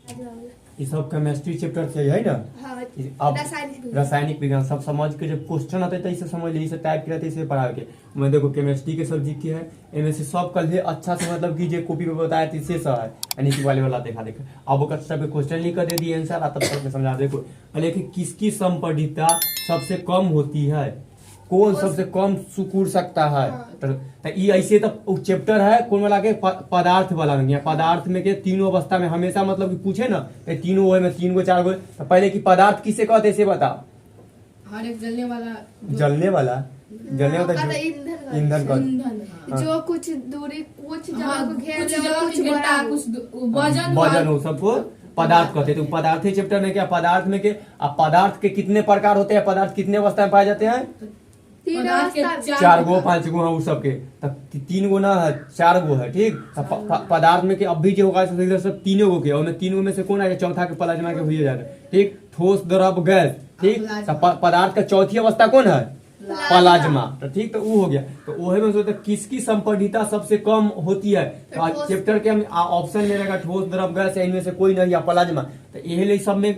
ये सब chemistry chapter से है ना। हाँ, अब रासायनिक रासायनिक विज्ञान सब समझ के जब क्वेश्चन आता है तो इसे समझ ली, इसे टाइप किया इसे पढ़ा के। मैं देखो केमिस्ट्री के सब्जेक्ट की है, इनमें से सब कल है अच्छा से मतलब कि जो कॉपी पे बताया था इससे सब है, यानी कि वाला देखा अब वो सब क्वेश्चन लिख कर दे दिए आंसर, तब तक मैं समझा देखो। लेकिन किसकी संपीड़ितता सबसे कम होती है, कौन सबसे कम सिकुड़ सकता है। तो ये ऐसे तो चैप्टर है कौन वाला के पदार्थ वाला में, पदार्थ में के तीनों अवस्था में हमेशा मतलब कि पूछे ना तीनों वो में 3 गो 4 गो, तो पहले की पदार्थ किसे कहते हैं बताओ। हर एक जलने वाला ईंधन का जो कुछ दूरी कुछ जगह को घेर ले, कुछ घेरता है, कुछ वजन हो सबको पदार्थ कहते हैं। तो पदार्थ चैप्टर में क्या, पदार्थ में के अब पदार्थ के कितने प्रकार होते हैं, पदार्थ कितने अवस्था में पाए जाते हैं, 4 गो 5 गो है वो सबके, तब 3 गो ना है 4 गो है ठीक। पदार्थ में के अब भी जो होगा सब 3 गो के, और 3 गो में से कौन है चौथा के प्लाज्मा के हुई जाता है ठीक। ठोस द्रव गैस ठीक। पदार्थ का चौथी अवस्था कौन है, प्लाज्मा। तो ठीक, तो वो हो गया। तो वो में सोचते किसकी संपीड़ितता सबसे कम होती है, तो चैप्टर के हम ऑप्शन में रहेगा ठोस द्रव गैस, इनमें से कोई नहीं या प्लाज्मा। तो यही सब में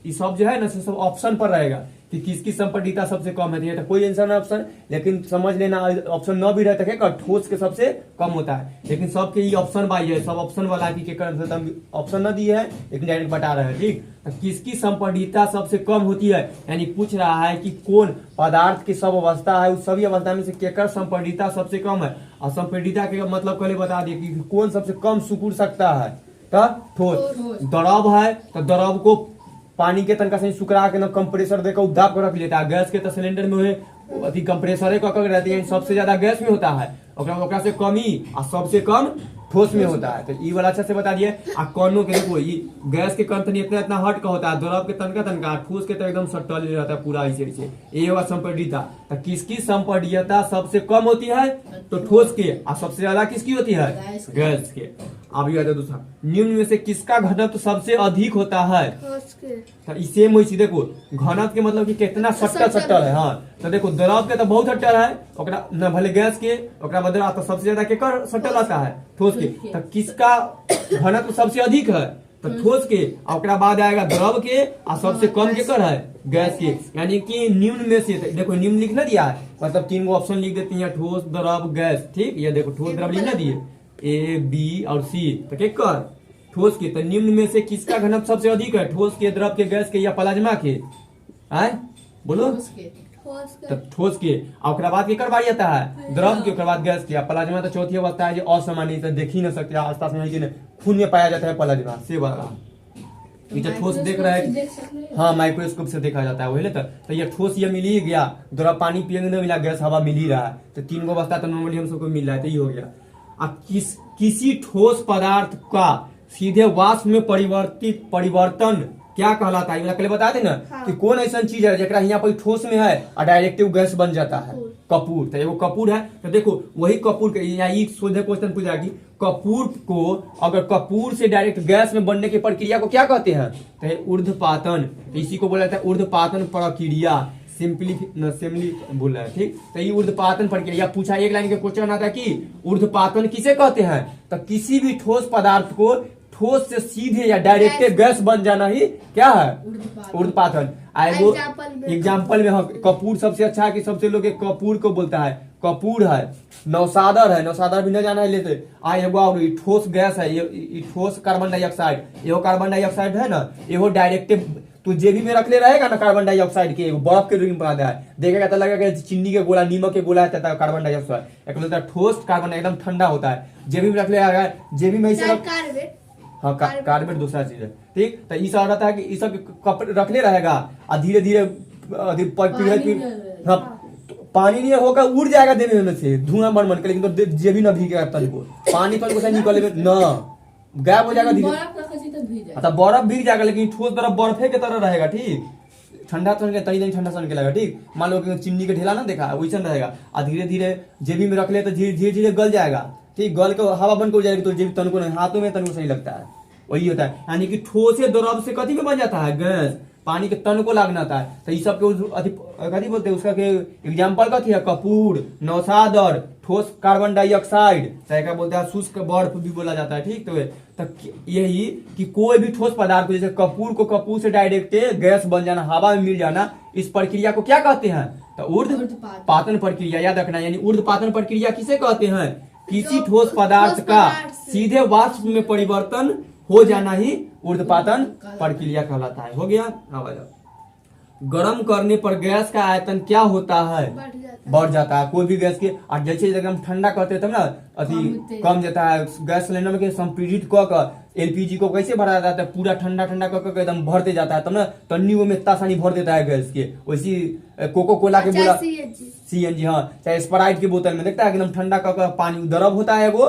ये सब जो है ना सब ऑप्शन पर रहेगा कि किसकी संपीड़ितता सबसे कम है। तो कोई आंसर ना ऑप्शन, लेकिन समझ लेना ऑप्शन न भी रहता है ठोस के सबसे कम होता है, लेकिन सबके ये ऑप्शन बाई है, सब ऑप्शन वाला की ऑप्शन न दिए है लेकिन डायरेक्ट बता रहे हैं ठीक। तो किसकी संपीड़ितता सबसे कम होती है, यानी पूछ रहा है कि कौन पदार्थ की सब अवस्था है उस सभी अवस्था में से केकर संपीड़ितता सबसे कम है। और संपीड़ितता के मतलब पहले बता दिए कि कौन सबसे कम सिकुड़ सकता है। तो ठोस द्रव है, तो द्रव को पानी के तनका से सुखरा के ना कंप्रेसर देकर दाब कर रख लेता है। गैस के तो सिलेंडर में अति कंप्रेसर रहती है, सबसे ज्यादा गैस में होता है, ओकरा से कमी और सबसे कम ठोस में होता है। तो ये वाला अच्छा से बता दिए। आ कणों के देखो ये गैस के कण तनी इतना हट का होता है, द्रव के तनका ठोस के तो एकदम सटल रहता है पूरा ऐसे ऐसे। ये होगा संपीड़ितता। तो किसकी संपीड़ितता सबसे कम होती है, तो ठोस के, और सबसे ज्यादा किसकी होती है, गैस के। अब ये दूसरा, निम्न में से किसका घनत्व सबसे अधिक होता है, तो इसे मुझे देखो घनत्व के मतलब कि कितना सट्टल है। हाँ, तो देखो द्रव के तो बहुत सट्टल है, ओकरा न भले गैस के ओकरा बदला तो सबसे ज्यादा केकर सट्टल आता है, ठोस के। तो किसका घनत्व सबसे अधिक है, तो ठोस के, ओकरा बाद आएगा द्रव के, और सबसे कम केकर है, गैस के। यानी कि निम्न में से देखो निम्न लिखना दिया है, मतलब 3 गो ऑप्शन लिख देते हैं, ठोस द्रव गैस ठीक। ये देखो ठोस द्रव लिखना दिए A B और C, तो केकर ठोस के। तो निम्न में से किसका घनत्व सबसे अधिक है, ठोस के, द्रव के, गैस के या प्लाज्मा के, आए बोलो। तो ठोस के, और बाद के कर बारी आता है द्रव के, बाद गैस के। प्लाज्मा तो चौथी अवस्था है जो असामान्य तो देख ही नहीं सकते, आसपास में खून में पाया जाता है प्लाज्मा से वाला। ये ठोस देख रहा है, हाँ माइक्रोस्कोप से देखा जाता है वही। तो ये ठोस ये मिल ही गया, द्रव पानी पिएंगे नहीं मिला, गैस हवा मिल ही रहा है। तो 3 गो अवस्था तो नॉर्मली हम सबको मिल रहा है, तो ये हो गया। किसी ठोस पदार्थ का सीधे वाष्प में परिवर्तन क्या कहलाता है, पहले बता दे ना। हाँ। कि कौन ऐसा चीज है जरा यहाँ पर ठोस में है और डायरेक्टिव गैस बन जाता है, कपूर। तो एगो कपूर है, तो देखो वही कपूर के यहाँ सोझे क्वेश्चन पूछा कि कपूर को अगर कपूर से डायरेक्ट गैस में बनने की प्रक्रिया को क्या कहते हैं, तो ऊर्ध्वपातन। इसी को बोला जाता है ऊर्ध्वपातन प्रक्रिया, सिंपली बोल रहा है ठीक। तो ये ऊर्ध्वपातन प्रक्रिया पूछा, एक लाइन के क्वेश्चन आता है कि ऊर्ध्वपातन किसे कहते हैं, तो किसी भी ठोस पदार्थ को ठोस से सीधे या डायरेक्ट गैस बन जाना ही क्या है, ऊर्ध्वपातन। आएगो एग्जाम्पल में कपूर सबसे अच्छा है कि सबसे लोग कपूर को बोलता है, कपूर है। नौसादर है, नौसादर भी न जाना है लेते। एगो ठोस गैस है, ये ठोस कार्बन डाइऑक्साइड, एगो कार्बन डाइऑक्साइड है ना, एगो डायरेक्ट तो जेबी में रख ले रहेगा ना कार्बन डाइऑक्साइड के, बर्फ के रूप में बना है, देखेगा तो लगेगा चीनी के गोला, नीमक के गोला है, कार्बन डाइऑक्साइड एक मतलब ठोस कार्बन एकदम ठंडा होता है। जेबी में रख ले, जेबी में हाँ कार्बेट दूसरा चीज है ठीक। तो ये सब रहता है कि ये सब रखले रहेगा और धीरे धीरे हाँ पानी नहीं होगा उड़ जाएगा देवे में से धुआं बन के, लेकिन तो जेबी ना भीगेगा तनिको, पानी तो निकले ना गायब हो जाएगा धीरे। अच्छा बर्फ भीग जाएगा, लेकिन ठोस तरफ बर्फे के तरह रहेगा ठीक। ठंडा सन के तनी ठंडा सन के लगेगा ठीक। मान लो कि चीनी के ढेला ना देखा वैसा रहेगा, और धीरे धीरे जेबी में रख ले तो धीरे धीरे गल जाएगा ठीक। गल के हवा बंद हो जाएगी तो जेबी तनको नहीं, हाथों में तनको सही लगता है, वही होता है। यानी कि ठोस द्रव से कथी में बन जाता है, गैस। पानी के तन को लागना था। तो ये सब के कथी बोलते हैं उसका के एग्जाम्पल कथी है, कपूर, नौसादर, ठोस कार्बन डाइऑक्साइड, चाहे क्या बोलते हैं शुष्क बर्फ भी बोला जाता है। ठीक, तो यही कि कोई भी ठोस पदार्थ को, जैसे कपूर को कपूर से डायरेक्ट गैस बन जाना, हवा में मिल जाना, इस प्रक्रिया को क्या कहते हैं, तो ऊर्ध्वपातन प्रक्रिया। याद रखना, यानी ऊर्ध्वपातन प्रक्रिया किसे कहते हैं, किसी ठोस पदार्थ का सीधे वाष्प में परिवर्तन हो जाना ही ऊर्ध्वपातन प्रक्रिया कहलाता है। हो गया। अब गर्म करने पर गैस का आयतन क्या होता है, बढ़ जाता है। कोई भी गैस के, और जैसे जब हम ठंडा करते हैं तब ना अति कम जाता है। गैस सिलेंडर में संपीड़ित कर एलपीजी को कैसे भरा जाता है, पूरा ठंडा ठंडा कर एकदम भरते जाता है, तब ना तन्नी में इतना सानी भर देता है गैस के। वैसी कोको कोला के बोला सीएनजी, हाँ, चाहे स्प्राइट की बोतल में देखता है एकदम ठंडा कर पानी गर्म होता है एगो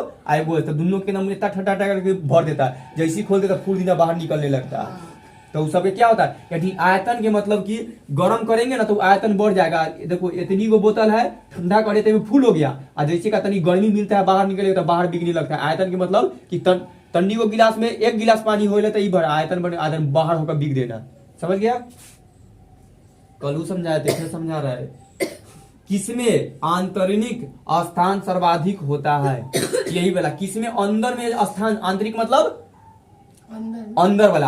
तो दोनों के एकदम इतना ठंडा करके भर देता है, जैसे खोल देता फूल दिन बाहर निकलने लगता है। तो उस सबके क्या होता है, यदि आयतन के मतलब कि गर्म करेंगे ना तो आयतन बढ़ जाएगा। देखो इतनी वो बोतल है, ठंडा करे तो फुल हो गया, और जैसे का तनी गर्मी मिलता है बाहर निकलेगा तो बाहर बिकने लगता है। आयतन के मतलब कि तन्नी को गिलास में 1 गिलास पानी हो तो ही भरा आयतन बने, आयतन बाहर होकर बिक देना। समझ गया, कल समझाए थे, फिर समझा रहा है। किसमें आंतरिक स्थान सर्वाधिक होता है, यही वाला किसमें अंदर में स्थान, आंतरिक मतलब अंदर वाला,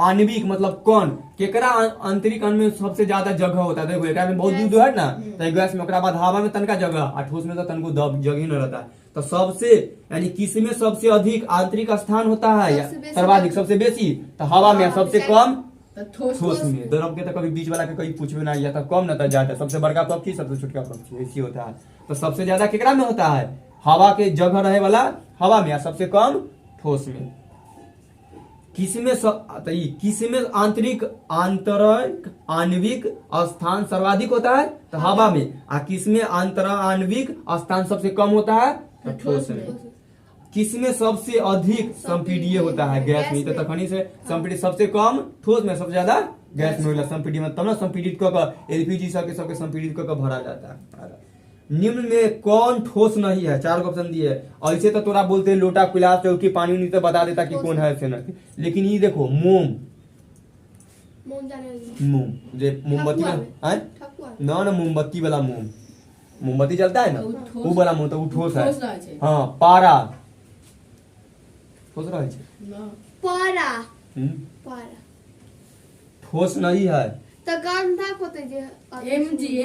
आणविक मतलब कौन, केकरा आंतरिक अन्न में सबसे ज्यादा जगह होता है। देखो एक में बहुत दूध है ना, तो गैस में बाद हवा में तनका जगह, और ठोस में तो तनको जगह ही न रहता है। तो सबसे यानी किसमें सबसे अधिक आंतरिक स्थान होता है, या सर्वाधिक सबसे बेसी, तो हवा में, सबसे कम ठोस में। द्रव के तो कभी बीच वाला के कहीं पूछवे ना, या तो कम ना तो ज्यादा, सबसे बड़का पक्षी सबसे छोटका पक्षी, ऐसी होता है। तो सबसे ज्यादा केकरा में होता है, हवा के जगह रहे वाला हवा में, सबसे कम ठोस में। किसमें आंतरिक आणविक स्थान सर्वाधिक होता है, तो हवा में, और किसमें आणविक स्थान सबसे कम होता है, तो ठोस में। किसमें सबसे अधिक संपीडीय होता है, गैस में। तो तखनी से संपीडित सबसे कम ठोस में, सबसे ज्यादा गैस में होला संपीडित में, तब ना संपीडित कर एलपीजी सबके संपीडित कर भरा जाता है। निम्न में कौन ठोस नहीं है, 4 ऑप्शन दिए। ऐसे तो तोरा बोलते लोटा गिलास चौकी पानी नहीं तो बता देता कि कौन है ऐसे नहीं, लेकिन ये देखो मोम मोमबत्ती ना मोमबत्ती वाला मोमबत्ती जलता है ना, वो वाला मोम तो वो ठोस है। हाँ, पारा ठोस रहा है, ठोस नहीं है।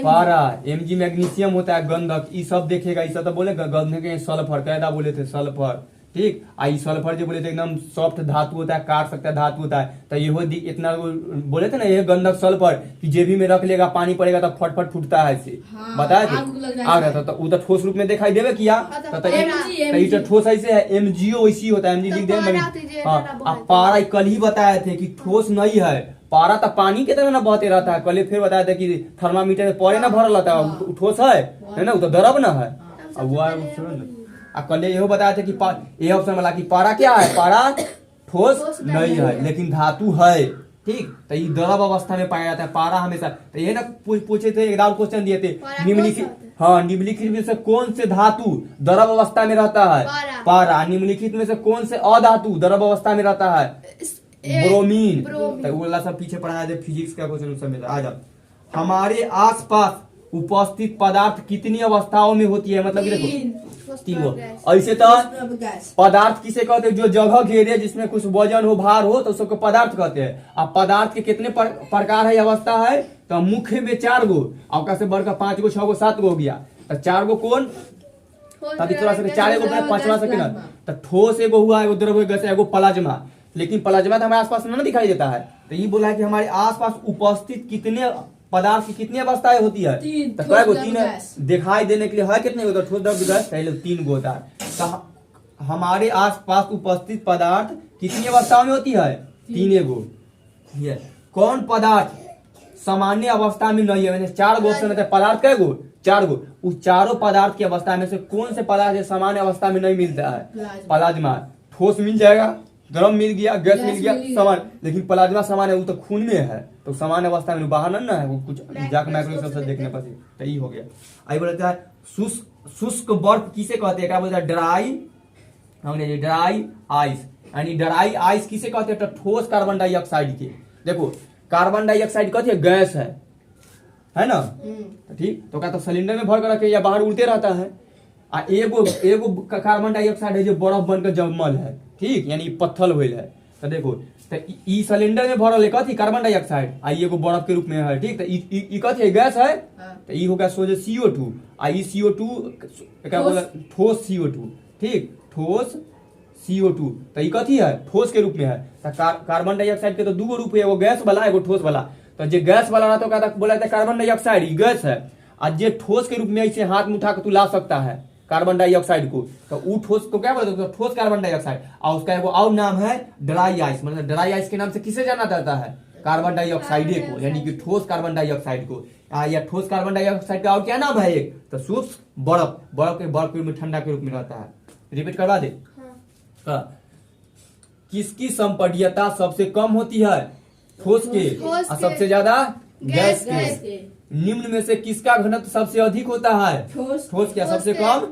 पारा एमजी मैग्नीशियम होता है, गंधक, ये सब देखेगा, ये सब तो बोले गंधक के सल्फर, कैदा बोले थे सल्फर, ठीक। आई सल्फर जो बोले थे एकदम सॉफ्ट धातु होता है, काट सकता है धातु होता है। तो ये इतना बोले थे ना, ये गंधक सल्फर कि जेबी में रख लेगा, पानी पड़ेगा तो फटफट फूटता है ऐसे, बताए थे आ गया था। तो वो तो ठोस रूप में दिखाई देवे किया, तो ठोस ऐसे है, एमजीओ वैसी होता है, एमजी लिख दे। हाँ, पारा कल ही बताए थे कि ठोस नहीं है, पारा तो पानी के तरह ना बहते रहता है। कल फिर बताया था कि थर्मामीटर में पारे ना भरल रहता है, ठोस है ना, वो तो द्रव ना है। अब वो कल यही बताया था कि ये ऑप्शन वाला कि पारा क्या है, पारा ठोस नहीं है लेकिन धातु है, ठीक। तो ये द्रव अवस्था में पाया जाता है पारा हमेशा। तो ये ना पूछे थे, एक और क्वेश्चन दिए थे, निम्नलिखित, हाँ, निम्नलिखित में से कौन से धातु द्रव अवस्था में रहता है, पारा। निम्नलिखित में से कौन से अधातु द्रव अवस्था में रहता है, ब्रोमीन। तो वो सब पीछे पढ़ाया जाए, फिजिक्स का क्वेश्चन सब में आ जाओ। हमारे आसपास उपस्थित पदार्थ कितनी अवस्थाओं में होती है, मतलब देखो 3। ऐसे तो पदार्थ किसे कहते हैं, जो जगह घेरे, जिसमें कुछ वजन हो, भार हो, तो उसको पदार्थ कहते हैं। अब पदार्थ के कितने प्रकार है, अवस्था है, तो मुख्य में 4 गो, अवका से बढ़कर 5 गो 6 गो 7 गो हो गया। तो 4 गो कौन, 4 गो 5वां सेकंड। तो ठोस एगो हुआ, एगो द्रव, एगो प्लाज्मा। लेकिन प्लाज्मा तो हमारे आसपास ना दिखाई देता है। तो ये बोला है कि हमारे आसपास उपस्थित कितने पदार्थ की कितनी अवस्थाएं होती है, तो क्या 3 दिखाई देने के लिए है, कितने होता है, ठोस द्रव गैस, पहले 3 गो होता है। तो हमारे आसपास उपस्थित पदार्थ कितनी अवस्थाओं में होती है, 3 गो। कौन पदार्थ सामान्य अवस्था में नहीं है, मैंने 4 गो ऑप्शन है, पदार्थ कै गो, 4 गो। उस चारों पदार्थ की अवस्था में से कौन से पदार्थ सामान्य अवस्था में नहीं मिलता है, प्लाज्मा। ठोस मिल जाएगा, द्रव मिल गया, गैस मिल गया, समान। लेकिन प्लाज्मा समान है, वो तो खून में है, तो सामान्य अवस्था में बाहर ना है, वो कुछ जाकर माइक्रोस्कोप से देखने पर। तो ये हो गया। आई बोलता है शुष्क बर्फ किसे कहते हैं, क्या बोलता है, ड्राई आइस। यानी ड्राई आइस किसे कहते हैं, तो ठोस कार्बन डाइऑक्साइड के। देखो कार्बन डाइऑक्साइड कथी है, गैस है ना। तो ठीक, तो का तो सिलेंडर में भर कर रखे या बाहर उड़ते रहता है। आ एगो एगो कार्बन डाइऑक्साइड है जो बर्फ बनकर जमल है, ठीक, यानी पत्थर होल है। तो देखो, तो ई सिलेंडर में भरल है कथी, कार्बन डाइऑक्साइड, आ एगो बर्फ के रूप में है, ठीक। तो ई कथी है, गैस है। तो ई हो गया सोचे CO2, आ ई CO2 क्या बोला, ठोस CO2, ठीक, ठोस CO2। तो ई कथी है, ठोस के रूप में है। तो कार्बन डाइऑक्साइड के तो दो रूप है, एगो गैस वाला एगो ठोस वाला। तो जे गैस वाला रहता कहता बोला था कार्बन डाइऑक्साइड, ई गैस है। और जे ठोस के रूप में ऐसे हाथ में उठा के तू ला सकता है कार्बन डाइऑक्साइड को, तो वो ठोस को क्या बोलते हैं, ठोस कार्बन डाइऑक्साइड। और उसका एगो और नाम है ड्राई आइस, मतलब ड्राई आइस के नाम से किसे जाना जाता है, कार्बन डाइऑक्साइड को, यानी कि ठोस कार्बन डाइऑक्साइड को। या ठोस कार्बन डाइऑक्साइड का और क्या नाम है एक, तो शुष्क बर्फ, बर्फ के रूप में, ठंडा के रूप में रहता है। रिपीट करवा दे। किसकी संपीड्यता सबसे कम होती है, ठोस के, और सबसे ज्यादा गैस के। निम्न में से किसका घनत्व सबसे अधिक होता है, ठोस के, सबसे कम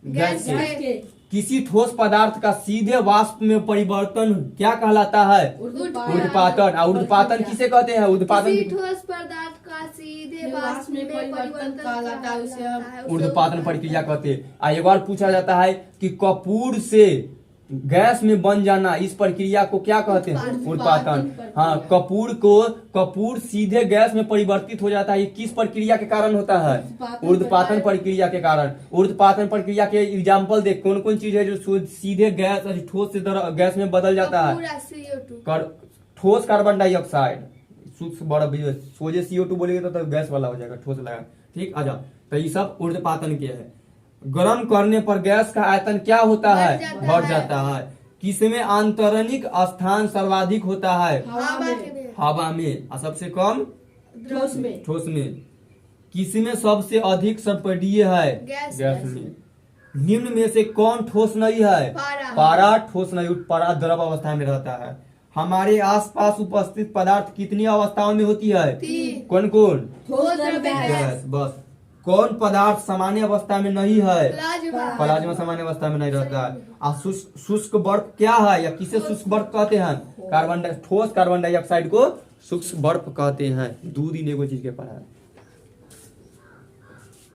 गैस के। किसी ठोस पदार्थ का सीधे वाष्प में परिवर्तन क्या कहलाता है, ऊर्ध्वपातन। और ऊर्ध्वपातन किसे कहते हैं, ऊर्ध्वपातन, ठोस पदार्थ का सीधे वाष्प में परिवर्तन कहलाता है, उसे हम ऊर्ध्वपातन प्रक्रिया कहते हैं। एक बार पूछा जाता है कि कपूर से गैस में बन जाना, इस प्रक्रिया को क्या कहते हैं, ऊर्ध्वपातन। हाँ, कपूर सीधे गैस में परिवर्तित हो जाता है, ये किस प्रक्रिया के कारण होता है, ऊर्ध्वपातन प्रक्रिया के कारण। ऊर्ध्वपातन प्रक्रिया के एग्जाम्पल देख, कौन कौन चीज है जो सीधे गैस, ठोस से गैस में बदल जाता है। ठोस कार्बन डाइऑक्साइड, सूक्ष्म बड़ा सोजे CO2 बोलेगे तो गैस वाला हो जाएगा, ठोस लगा, ठीक। आ जाओ, तो ये सब ऊर्ध्वपातन के है। गर्म करने पर गैस का आयतन क्या होता है, बढ़ जाता है। किसमें आंतरिक स्थान सर्वाधिक होता है, हवा में, और सबसे कम ठोस में। किसमें सबसे अधिक संपीड्य है, गैस में। निम्न में से कौन ठोस नहीं है, पारा ठोस नहीं, पारा द्रव अवस्था में रहता है। हमारे आसपास उपस्थित पदार्थ कितनी अवस्थाओं में होती है, कौन कौन, गैस, बस। कौन पदार्थ सामान्य अवस्था में नहीं है, प्लाज्मा सामान्य अवस्था में नहीं रहता है। और शुष्क बर्फ क्या है, या किसे शुष्क बर्फ कहते हैं, ठोस कार्बन डाइऑक्साइड को शुष्क बर्फ कहते हैं। 2 दिन एगो चीज के पढ़ा है।